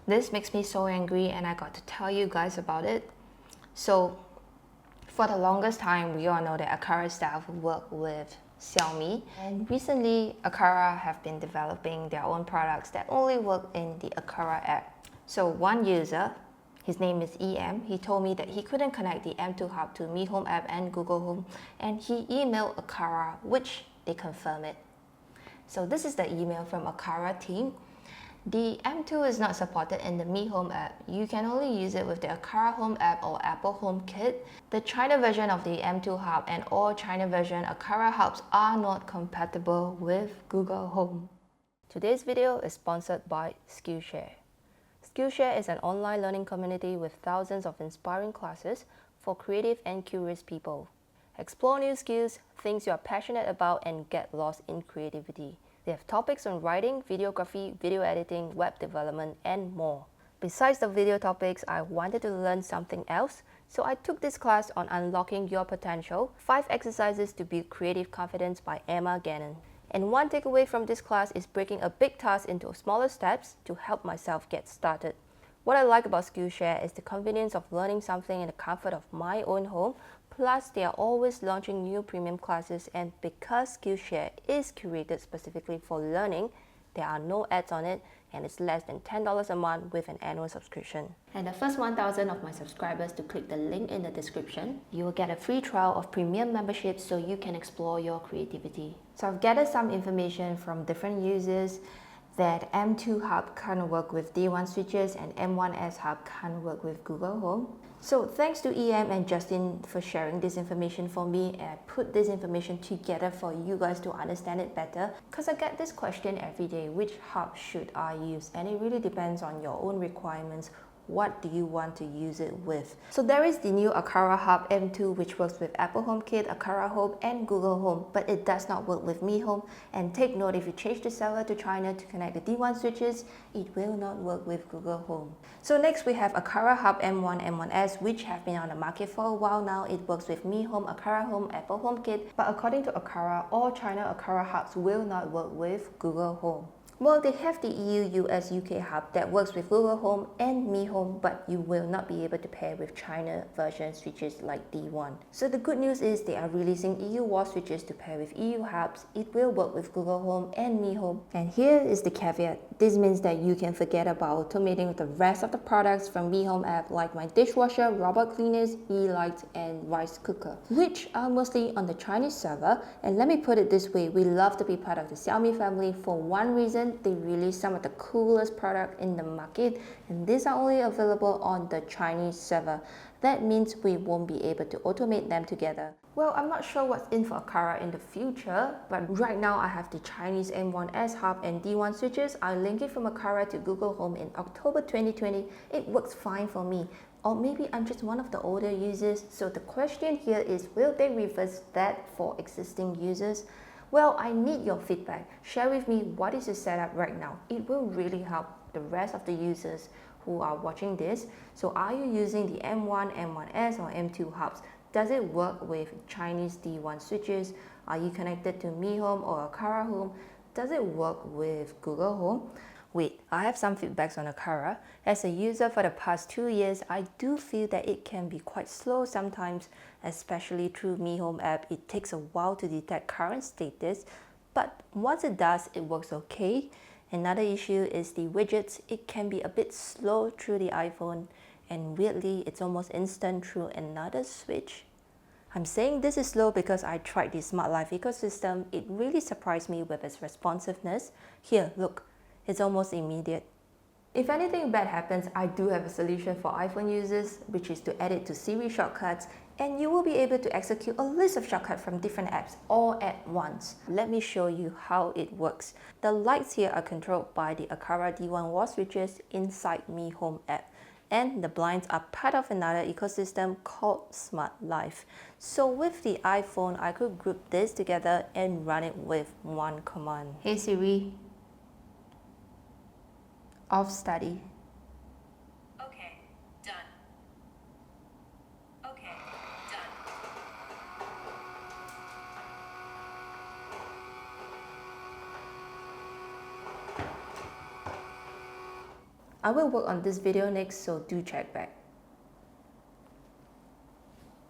This makes me so angry and I got to tell you guys about it. So for the longest time, we all know that Aqara staff work with Xiaomi, and recently Aqara have been developing their own products that only work in the Aqara app. So one user, his name is EM, he told me that he couldn't connect the M2 Hub to Mi Home app and Google Home, and he emailed Aqara, which they confirm it. So this is the email from Aqara team. The M2 is not supported in the Mi Home app. You can only use it with the Aqara Home app or Apple Home Kit. The China version of the M2 Hub and all China version Aqara Hubs are not compatible with Google Home. Today's video is sponsored by Skillshare. Skillshare is an online learning community with thousands of inspiring classes for creative and curious people. Explore new skills, things you are passionate about, and get lost in creativity. They have topics on writing, videography, video editing, web development, and more. Besides the video topics, I wanted to learn something else, so I took this class on Unlocking Your Potential, 5 Exercises to Build Creative Confidence by Emma Gannon. And one takeaway from this class is breaking a big task into smaller steps to help myself get started. What I like about Skillshare is the convenience of learning something in the comfort of my own home. Plus, they are always launching new premium classes, and because Skillshare is curated specifically for learning, there are no ads on it, and it's less than $10 a month with an annual subscription. And the first 1,000 of my subscribers to click the link in the description, you will get a free trial of premium membership so you can explore your creativity. So I've gathered some information from different users that M2 Hub can't work with D1 switches and M1S Hub can't work with Google Home. So thanks to EM and Justin for sharing this information for me, and I put this information together for you guys to understand it better, because I get this question every day: which hub should I use? And it really depends on your own requirements. What do you want to use it with? So there is the new Aqara Hub M2, which works with Apple HomeKit, Aqara Home, and Google Home, but it does not work with Mi Home. And take note, if you change the server to China to connect the D1 switches, it will not work with Google Home. So next we have Aqara Hub M1, M1S, which have been on the market for a while now. It works with Mi Home, Aqara Home, Apple HomeKit, but according to Aqara, all China Aqara Hubs will not work with Google Home. Well, they have the EU, US, UK hub that works with Google Home and Mi Home, but you will not be able to pair with China version switches like D1. So the good news is they are releasing EU wall switches to pair with EU hubs. It will work with Google Home and Mi Home. And here is the caveat. This means that you can forget about automating with the rest of the products from Mi Home app, like my dishwasher, robot cleaners, e-lights, and rice cooker, which are mostly on the Chinese server. And let me put it this way, we love to be part of the Xiaomi family for one reason: they release some of the coolest products in the market, and these are only available on the Chinese server. That means we won't be able to automate them together. Well, I'm not sure what's in for Aqara in the future, but right now I have the Chinese M1S Hub and D1 switches. I linked it from Aqara to Google Home in October 2020. It works fine for me. Or maybe I'm just one of the older users. So the question here is, will they reverse that for existing users? Well, I need your feedback. Share with me what is your setup right now. It will really help the rest of the users who are watching this. So are you using the M1, M1S or M2 hubs? Does it work with Chinese D1 switches? Are you connected to Mi Home or Aqara Home? Does it work with Google Home? Wait, I have some feedbacks on Aqara. As a user for the past 2 years, I do feel that it can be quite slow sometimes, especially through Mi Home app. It takes a while to detect current status, but once it does, it works okay. Another issue is the widgets. It can be a bit slow through the iPhone, and weirdly, it's almost instant through another switch. I'm saying this is slow because I tried the Smartlife ecosystem. It really surprised me with its responsiveness. Here, look. It's almost immediate. If anything bad happens, I do have a solution for iPhone users, which is to add it to Siri shortcuts, and you will be able to execute a list of shortcuts from different apps all at once. Let me show you how it works. The lights here are controlled by the Aqara D1 wall switches inside Mi Home app, and the blinds are part of another ecosystem called Smartlife. So with the iPhone, I could group this together and run it with one command. Hey Siri, off study. Okay, done. Okay, done. I will work on this video next, so do check back.